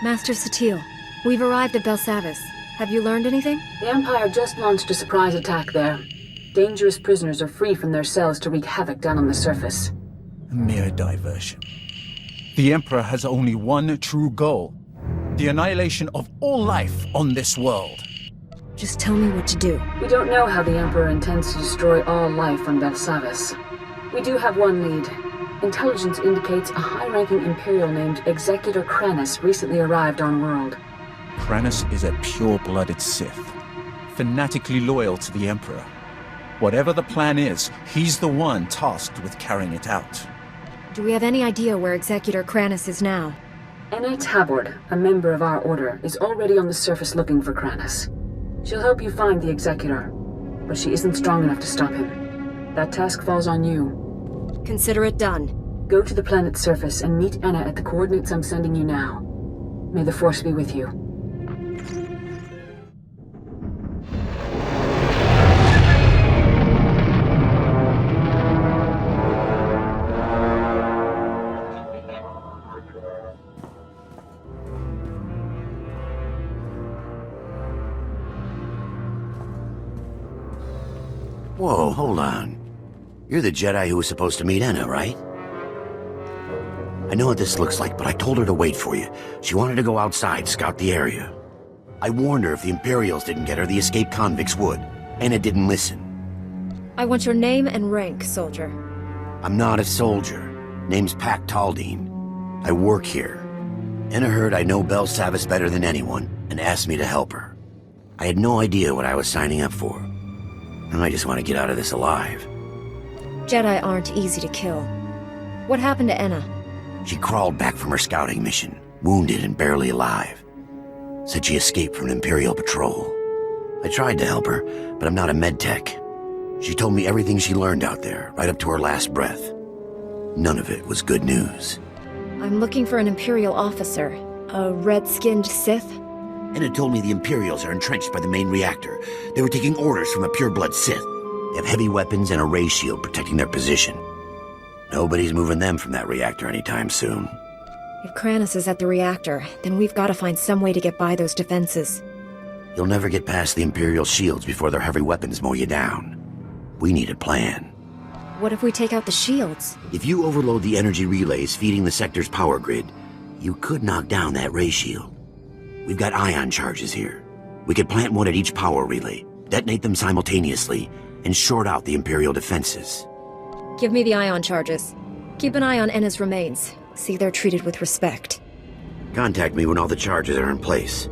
Master SWTOR, we've arrived at Belsavis. Have you learned anything? The Empire just launched a surprise attack there. Dangerous prisoners are free from their cells to wreak havoc down on the surface. A mere diversion. The Emperor has only one true goal. The annihilation of all life on this world. Just tell me what to do. We don't know how the Emperor intends to destroy all life on Belsavis. We do have one lead. Intelligence indicates a high-ranking Imperial named Executor Kranus recently arrived on world. Kranus is a pure-blooded Sith, fanatically loyal to the Emperor. Whatever the plan is, he's the one tasked with carrying it out. Do we have any idea where Executor Kranus is now? Anna Tabord, a member of our order, is already on the surface looking for Kranus. She'll help you find the Executor, but she isn't strong enough to stop him. That task falls on you. Consider it done. Go to the planet's surface and meet Anna at the coordinates I'm sending you now. May the Force be with you. Whoa, hold on. You're the Jedi who was supposed to meet Anna, right? I know what this looks like, but I told her to wait for you. She wanted to go outside, scout the area. I warned her if the Imperials didn't get her, the escaped convicts would. Anna didn't listen. I want your name and rank, soldier. I'm not a soldier. Name's Pac Taldine. I work here. Anna heard I know Belsavis better than anyone, and asked me to help her. I had no idea what I was signing up for. And I just want to get out of this alive. Jedi aren't easy to kill. What happened to Anna? She crawled back from her scouting mission, wounded and barely alive. Said she escaped from an Imperial patrol. I tried to help her, but I'm not a medtech. She told me everything she learned out there, right up to her last breath. None of it was good news. I'm looking for an Imperial officer. A red-skinned Sith? And it told me the Imperials are entrenched by the main reactor. They were taking orders from a pure-blood Sith. They have heavy weapons and a ray shield protecting their position. Nobody's moving them from that reactor anytime soon. If Kranus is at the reactor, then we've got to find some way to get by those defenses. You'll never get past the Imperial shields before their heavy weapons mow you down. We need a plan. What if we take out the shields? If you overload the energy relays feeding the sector's power grid, you could knock down that ray shield. We've got ion charges here. We could plant one at each power relay, detonate them simultaneously, and short out the Imperial defenses. Give me the ion charges. Keep an eye on Anna's remains. See they're treated with respect. Contact me when all the charges are in place.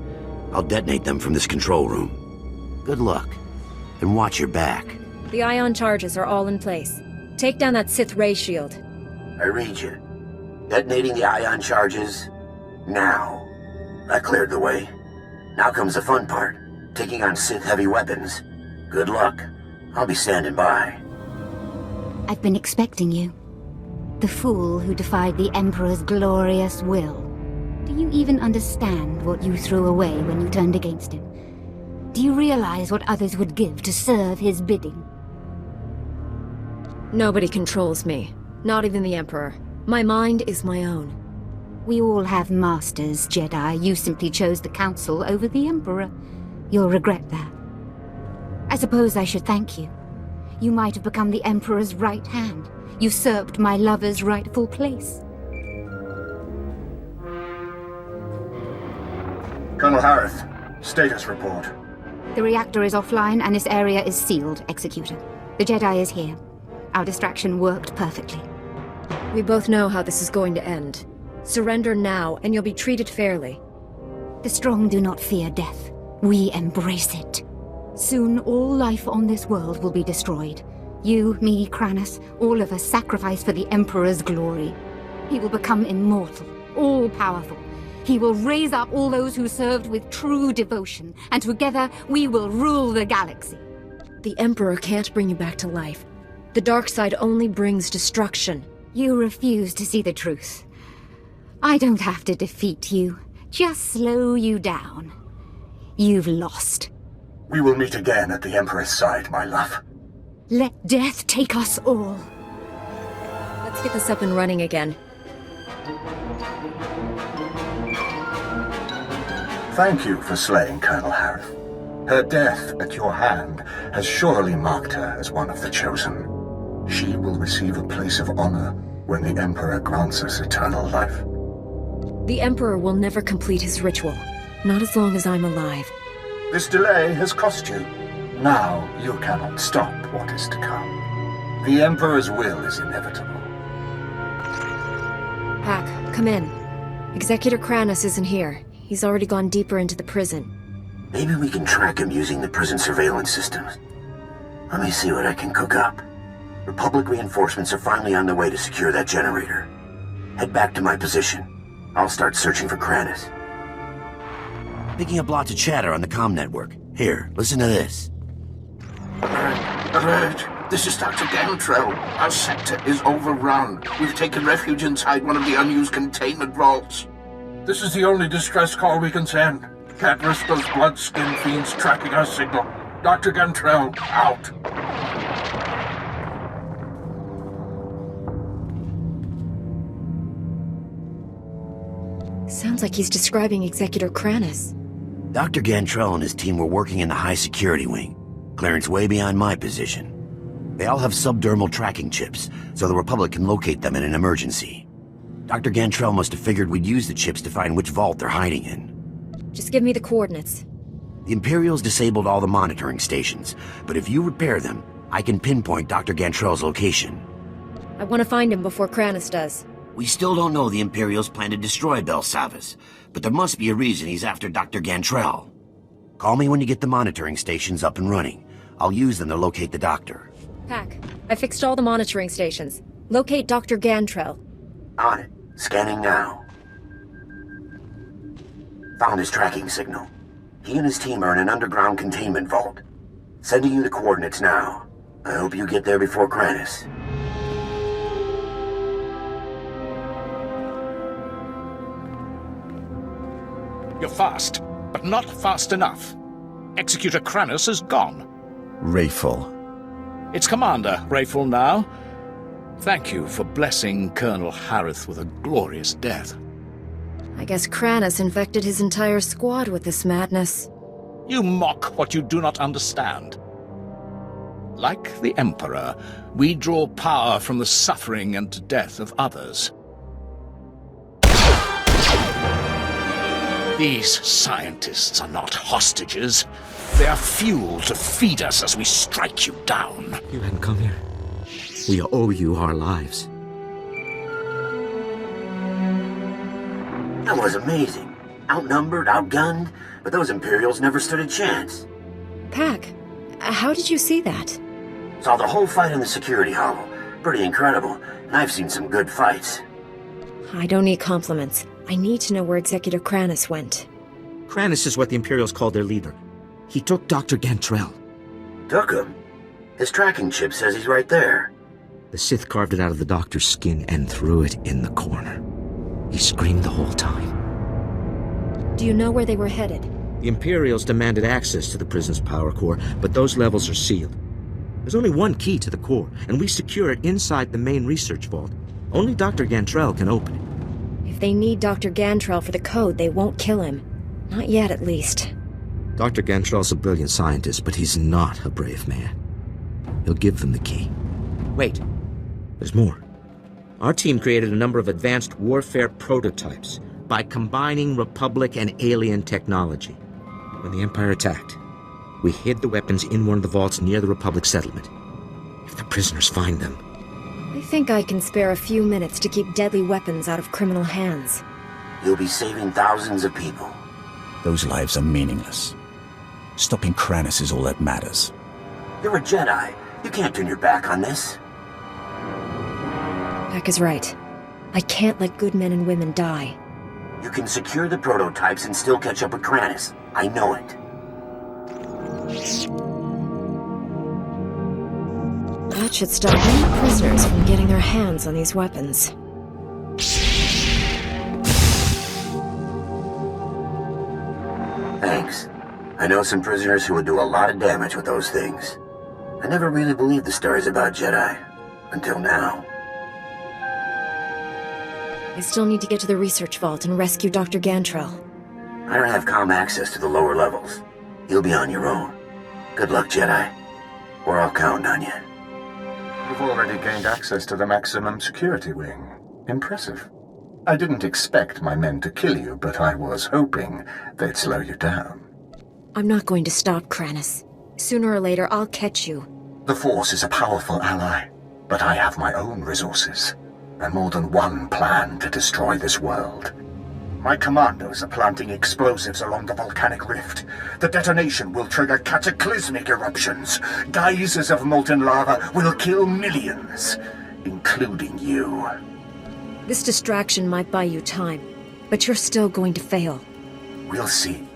I'll detonate them from this control room. Good luck. And watch your back. The ion charges are all in place. Take down that Sith ray shield. I read you. Detonating the ion charges now. That cleared the way. Now comes the fun part. Taking on Sith heavy weapons. Good luck. I'll be standing by. I've been expecting you. The fool who defied the Emperor's glorious will. Do you even understand what you threw away when you turned against him? Do you realize what others would give to serve his bidding? Nobody controls me. Not even the Emperor. My mind is my own. We all have masters, Jedi. You simply chose the Council over the Emperor. You'll regret that. I suppose I should thank you. You might have become the Emperor's right hand, usurped my lover's rightful place. Colonel Harith, status report. The reactor is offline and this area is sealed, Executor. The Jedi is here. Our distraction worked perfectly. We both know how this is going to end. Surrender now, and you'll be treated fairly. The strong do not fear death. We embrace it. Soon, all life on this world will be destroyed. You, me, Kranus, all of us sacrifice for the Emperor's glory. He will become immortal, all-powerful. He will raise up all those who served with true devotion, and together we will rule the galaxy. The Emperor can't bring you back to life. The dark side only brings destruction. You refuse to see the truth. I don't have to defeat you, just slow you down. You've lost. We will meet again at the Emperor's side, my love. Let death take us all. Let's get this up and running again. Thank you for slaying Colonel Harith. Her death at your hand has surely marked her as one of the chosen. She will receive a place of honor when the Emperor grants us eternal life. The Emperor will never complete his ritual. Not as long as I'm alive. This delay has cost you. Now you cannot stop what is to come. The Emperor's will is inevitable. Pack, come in. Executor Kranis isn't here. He's already gone deeper into the prison. Maybe we can track him using the prison surveillance systems. Let me see what I can cook up. Republic reinforcements are finally on their way to secure that generator. Head back to my position. I'll start searching for Kranis. Picking up lots of chatter on the comm network. Here, listen to this. Alert! This is Dr. Gantrell. Our sector is overrun. We've taken refuge inside one of the unused containment vaults. This is the only distress call we can send. Can't risk those blood-skin fiends tracking our signal. Dr. Gantrell, out. Sounds like he's describing Executor Kranis. Dr. Gantrell and his team were working in the high-security wing. Clearance way beyond my position. They all have subdermal tracking chips, so the Republic can locate them in an emergency. Dr. Gantrell must have figured we'd use the chips to find which vault they're hiding in. Just give me the coordinates. The Imperials disabled all the monitoring stations, but if you repair them, I can pinpoint Dr. Gantrell's location. I want to find him before Kranis does. We still don't know the Imperials plan to destroy Belsavis, but there must be a reason he's after Dr. Gantrell. Call me when you get the monitoring stations up and running. I'll use them to locate the doctor. Pack, I fixed all the monitoring stations. Locate Dr. Gantrell. On it. Scanning now. Found his tracking signal. He and his team are in an underground containment vault. Sending you the coordinates now. I hope you get there before Kranis. You're fast, but not fast enough. Executor Kranis is gone. Rayful. It's Commander Rayful now. Thank you for blessing Colonel Harith with a glorious death. I guess Kranis infected his entire squad with this madness. You mock what you do not understand. Like the Emperor, we draw power from the suffering and death of others. These scientists are not hostages. They are fuel to feed us as we strike you down. You hadn't come here. We owe you our lives. That was amazing. Outnumbered, outgunned, but those Imperials never stood a chance. Pack, how did you see that? Saw the whole fight in the security hollow. Pretty incredible, and I've seen some good fights. I don't need compliments. I need to know where Executor Kranis went. Kranis is what the Imperials called their leader. He took Dr. Gantrell. Took him? His tracking chip says he's right there. The Sith carved it out of the doctor's skin and threw it in the corner. He screamed the whole time. Do you know where they were headed? The Imperials demanded access to the prison's power core, but those levels are sealed. There's only one key to the core, and we secure it inside the main research vault. Only Dr. Gantrell can open it. If they need Dr. Gantrell for the code, they won't kill him. Not yet, at least. Dr. Gantrell's a brilliant scientist, but he's not a brave man. He'll give them the key. Wait. There's more. Our team created a number of advanced warfare prototypes by combining Republic and alien technology. When the Empire attacked, we hid the weapons in one of the vaults near the Republic settlement. If the prisoners find them... I think I can spare a few minutes to keep deadly weapons out of criminal hands. You'll be saving thousands of people. Those lives are meaningless. Stopping Kranis is all that matters. You're a Jedi. You can't turn your back on this. Pack is right. I can't let good men and women die. You can secure the prototypes and still catch up with Kranis. I know it. That should stop any prisoners from getting their hands on these weapons. Thanks. I know some prisoners who would do a lot of damage with those things. I never really believed the stories about Jedi. Until now. I still need to get to the research vault and rescue Dr. Gantrell. I don't have comm access to the lower levels. You'll be on your own. Good luck, Jedi. We're all counting on you. You've already gained access to the maximum security wing. Impressive. I didn't expect my men to kill you, but I was hoping they'd slow you down. I'm not going to stop, Kranis. Sooner or later, I'll catch you. The Force is a powerful ally, but I have my own resources, and more than one plan to destroy this world. My commandos are planting explosives along the volcanic rift. The detonation will trigger cataclysmic eruptions. Geysers of molten lava will kill millions, including you. This distraction might buy you time, but you're still going to fail. We'll see.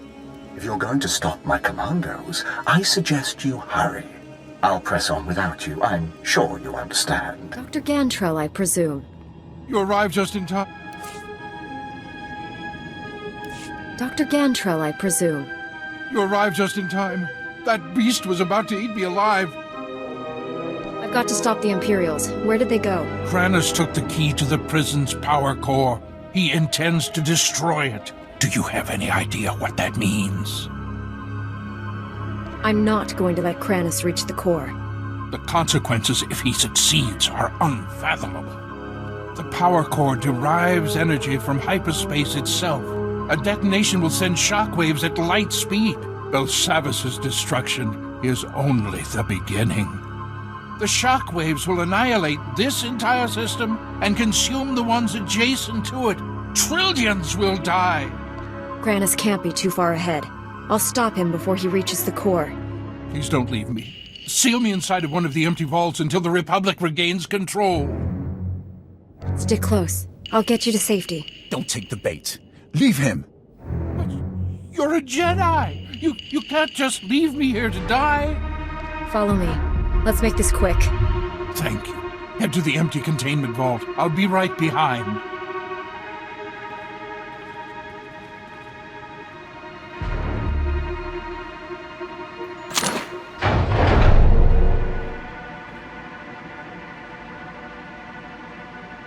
If you're going to stop my commandos, I suggest you hurry. I'll press on without you. I'm sure you understand. Dr. Gantrell, I presume. You arrived just in time. Dr. Gantrell, I presume. You arrived just in time. That beast was about to eat me alive. I've got to stop the Imperials. Where did they go? Kranis took the key to the prison's power core. He intends to destroy it. Do you have any idea what that means? I'm not going to let Kranis reach the core. The consequences if he succeeds are unfathomable. The power core derives energy from hyperspace itself. A detonation will send shockwaves at light speed. Belsavis' destruction is only the beginning. The shockwaves will annihilate this entire system and consume the ones adjacent to it. Trillions will die. Kranis can't be too far ahead. I'll stop him before he reaches the core. Please don't leave me. Seal me inside of one of the empty vaults until the Republic regains control. Stick close. I'll get you to safety. Don't take the bait. Leave him. But you're a Jedi. You can't just leave me here to die. Follow me. Let's make this quick. Thank you. Head to the empty containment vault. I'll be right behind.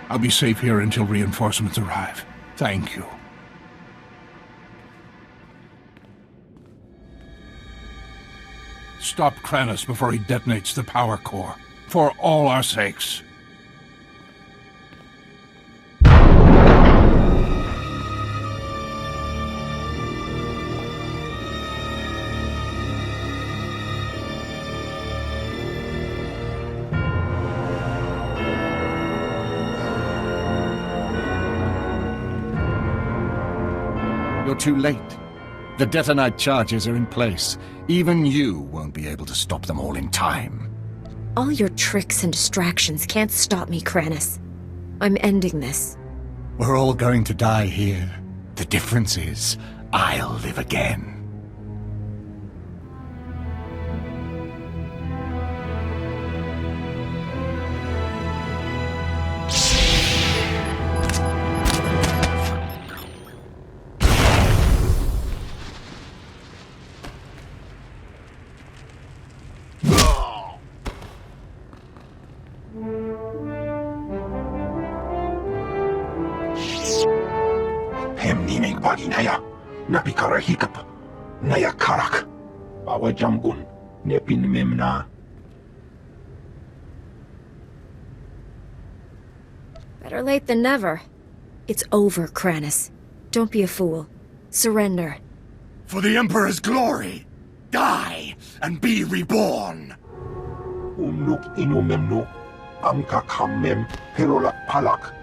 I'll be safe here until reinforcements arrive. Thank you. Stop Kranis before he detonates the power core. For all our sakes. You're too late. The detonite charges are in place. Even you won't be able to stop them all in time. All your tricks and distractions can't stop me, Kranis. I'm ending this. We're all going to die here. The difference is, I'll live again. Naya, napikara hikap, naya karak, bawa jambun, nepin memna. Better late than never. It's over, Kranis. Don't be a fool. Surrender. For the Emperor's glory, die and be reborn. Umnuk inumemnu, amka kammem, herolak palak.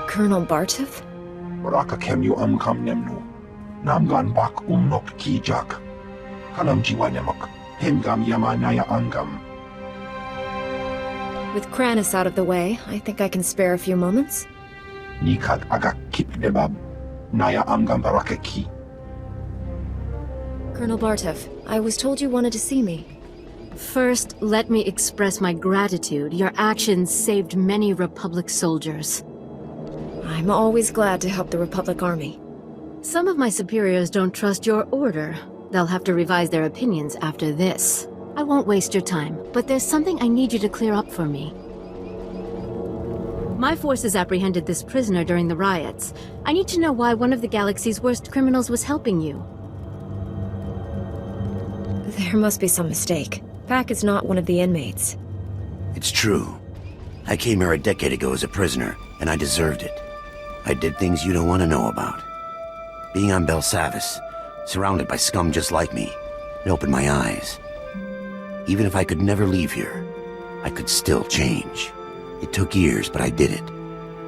Colonel Bartov? Raka kemyu amkam nemnu, namgan bak umnok kijak, kanam jiwanemak, hemgam yamanaya angam. With Kranis out of the way, I think I can spare a few moments. Nikad agak kip debab, naya angam barakeki. Colonel Bartov, I was told you wanted to see me. First, let me express my gratitude. Your actions saved many Republic soldiers. I'm always glad to help the Republic Army. Some of my superiors don't trust your order. They'll have to revise their opinions after this. I won't waste your time, but there's something I need you to clear up for me. My forces apprehended this prisoner during the riots. I need to know why one of the galaxy's worst criminals was helping you. There must be some mistake. Pac is not one of the inmates. It's true. I came here a decade ago as a prisoner, and I deserved it. I did things you don't want to know about. Being on Belsavis, surrounded by scum just like me, it opened my eyes. Even if I could never leave here, I could still change. It took years, but I did it.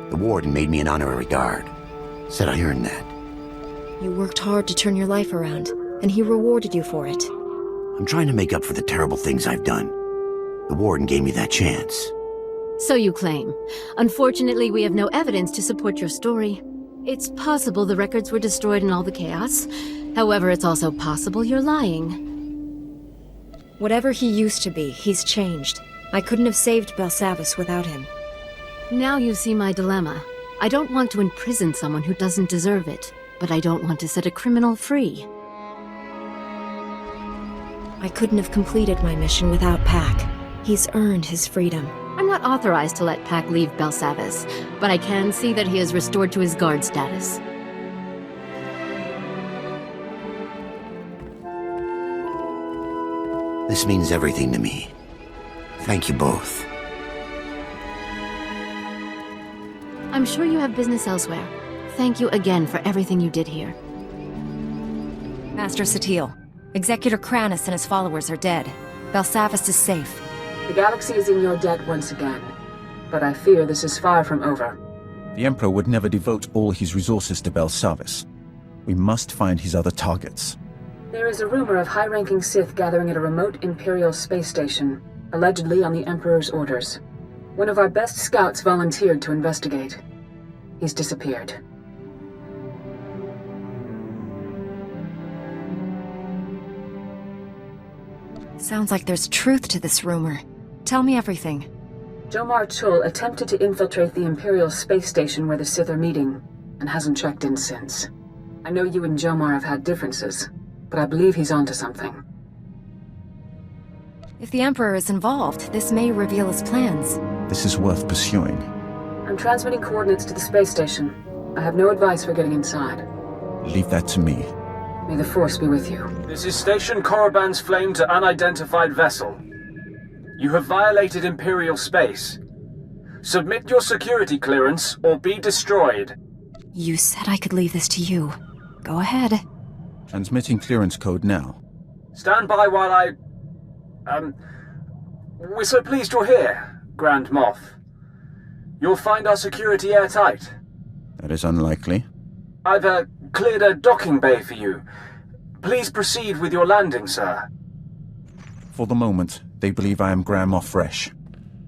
The warden made me an honorary guard. Said I earned that. You worked hard to turn your life around, and he rewarded you for it. I'm trying to make up for the terrible things I've done. The warden gave me that chance. So you claim. Unfortunately, we have no evidence to support your story. It's possible the records were destroyed in all the chaos. However, it's also possible you're lying. Whatever he used to be, he's changed. I couldn't have saved Belsavis without him. Now you see my dilemma. I don't want to imprison someone who doesn't deserve it, but I don't want to set a criminal free. I couldn't have completed my mission without Pac. He's earned his freedom. I'm not authorized to let Pac leave Belsavis, but I can see that he is restored to his guard status. This means everything to me. Thank you both. I'm sure you have business elsewhere. Thank you again for everything you did here. Master SWTOR, Executor Kranus and his followers are dead. Belsavis is safe. The galaxy is in your debt once again, but I fear this is far from over. The Emperor would never devote all his resources to Belsavis. We must find his other targets. There is a rumor of high-ranking Sith gathering at a remote Imperial space station, allegedly on the Emperor's orders. One of our best scouts volunteered to investigate. He's disappeared. Sounds like there's truth to this rumor. Tell me everything. Jomar Chul attempted to infiltrate the Imperial space station where the Sith are meeting, and hasn't checked in since. I know you and Jomar have had differences, but I believe he's onto something. If the Emperor is involved, this may reveal his plans. This is worth pursuing. I'm transmitting coordinates to the space station. I have no advice for getting inside. Leave that to me. May the Force be with you. This is Station Korriban's flame to unidentified vessel. You have violated Imperial space. Submit your security clearance or be destroyed. You said I could leave this to you. Go ahead. Transmitting clearance code now. Stand by while I... We're so pleased you're here, Grand Moff. You'll find our security airtight. That is unlikely. I've, cleared a docking bay for you. Please proceed with your landing, sir. For the moment, they believe I am Grand Moff Fresh.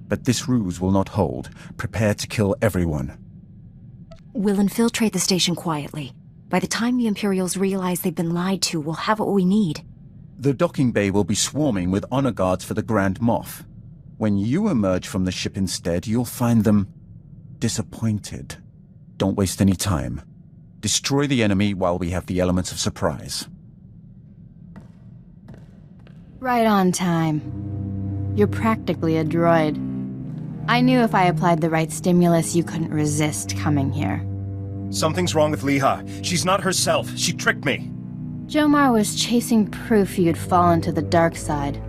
But this ruse will not hold. Prepare to kill everyone. We'll infiltrate the station quietly. By the time the Imperials realize they've been lied to, we'll have what we need. The docking bay will be swarming with honor guards for the Grand Moff. When you emerge from the ship instead, you'll find them disappointed. Don't waste any time. Destroy the enemy while we have the elements of surprise. Right on time. You're practically a droid. I knew if I applied the right stimulus, you couldn't resist coming here. Something's wrong with Liha. She's not herself. She tricked me. Jomar was chasing proof you'd fallen to the dark side.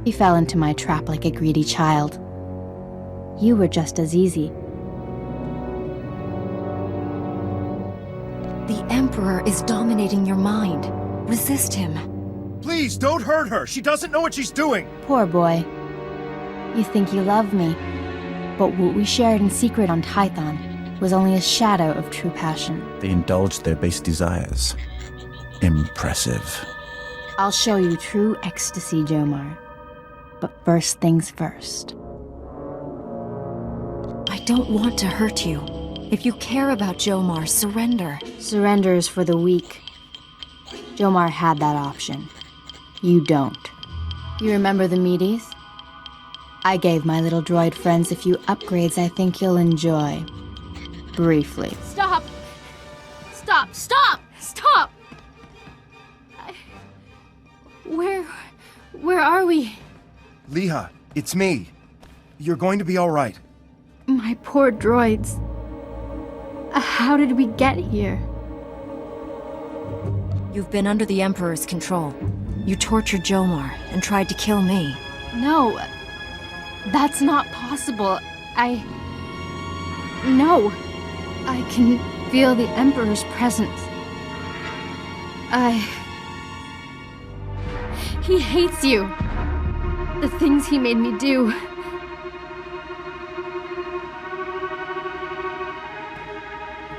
He fell into my trap like a greedy child. You were just as easy. The Emperor is dominating your mind. Resist him. Please, don't hurt her. She doesn't know what she's doing. Poor boy. You think you love me, but what we shared in secret on Tython was only a shadow of true passion. They indulged their base desires. Impressive. I'll show you true ecstasy, Jomar. But first things first. I don't want to hurt you. If you care about Jomar, surrender. Surrender is for the weak. Jomar had that option. You don't. You remember the meaties? I gave my little droid friends a few upgrades I think you'll enjoy. Briefly. Stop! Stop! Stop! Stop! Where are we? Liha, it's me. You're going to be all right. My poor droids. How did we get here? You've been under the Emperor's control. You tortured Jomar and tried to kill me. No. That's not possible. No. I can feel the Emperor's presence. He hates you. The things he made me do.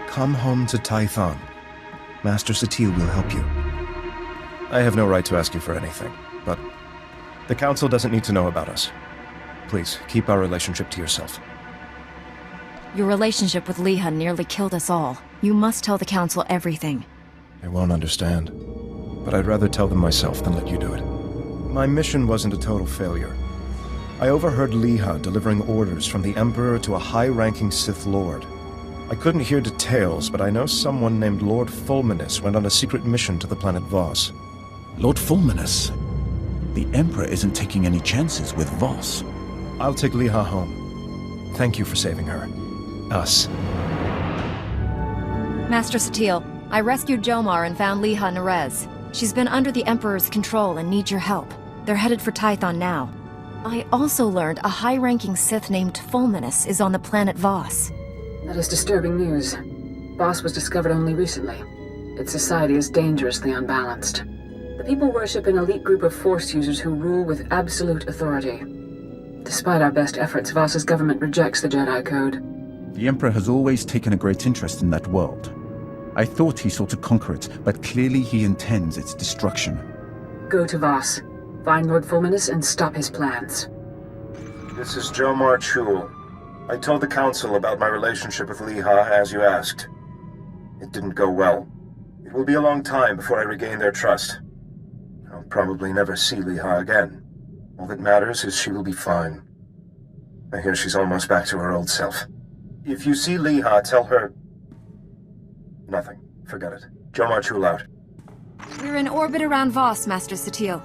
Come home to Tython. Master SWTOR will help you. I have no right to ask you for anything, but the Council doesn't need to know about us. Please, keep our relationship to yourself. Your relationship with Leha nearly killed us all. You must tell the Council everything. They won't understand, but I'd rather tell them myself than let you do it. My mission wasn't a total failure. I overheard Leha delivering orders from the Emperor to a high-ranking Sith Lord. I couldn't hear details, but I know someone named Lord Fulminus went on a secret mission to the planet Voss. Lord Fulminus? The Emperor isn't taking any chances with Voss. I'll take Leha home. Thank you for saving her. Us. Master SWTOR, I rescued Jomar and found Leha Nerez. She's been under the Emperor's control and needs your help. They're headed for Tython now. I also learned a high-ranking Sith named Fulminus is on the planet Voss. That is disturbing news. Voss was discovered only recently. Its society is dangerously unbalanced. The people worship an elite group of Force users who rule with absolute authority. Despite our best efforts, Voss's government rejects the Jedi Code. The Emperor has always taken a great interest in that world. I thought he sought to conquer it, but clearly he intends its destruction. Go to Voss. Find Lord Fulminus and stop his plans. This is Jomar Chul. I told the Council about my relationship with Leha, as you asked. It didn't go well. It will be a long time before I regain their trust. I'll probably never see Leha again. All that matters is she will be fine. I hear she's almost back to her old self. If you see Leha, tell her... Nothing. Forget it. Jomar Chul out. We're in orbit around Voss, Master SWTOR.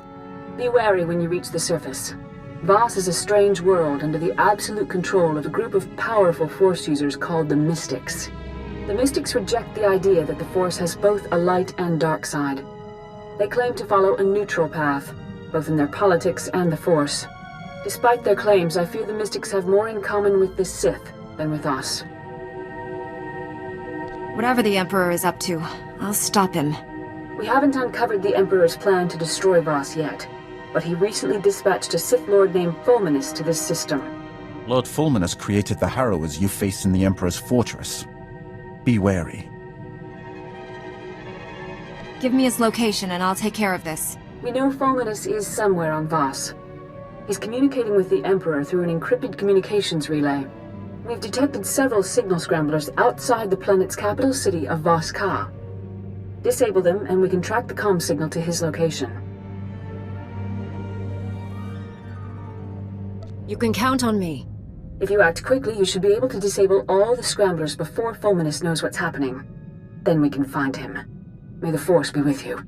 Be wary when you reach the surface. Voss is a strange world under the absolute control of a group of powerful Force users called the Mystics. The Mystics reject the idea that the Force has both a light and dark side. They claim to follow a neutral path, both in their politics and the Force. Despite their claims, I fear the Mystics have more in common with the Sith than with us. Whatever the Emperor is up to, I'll stop him. We haven't uncovered the Emperor's plan to destroy Voss yet, but he recently dispatched a Sith Lord named Fulminus to this system. Lord Fulminus created the Harrowers you faced in the Emperor's fortress. Be wary. Give me his location and I'll take care of this. We know Fulminus is somewhere on Voss. He's communicating with the Emperor through an encrypted communications relay. We've detected several signal scramblers outside the planet's capital city of Voss Ka. Disable them and we can track the comm signal to his location. You can count on me. If you act quickly, you should be able to disable all the scramblers before Fulminus knows what's happening. Then we can find him. May the Force be with you.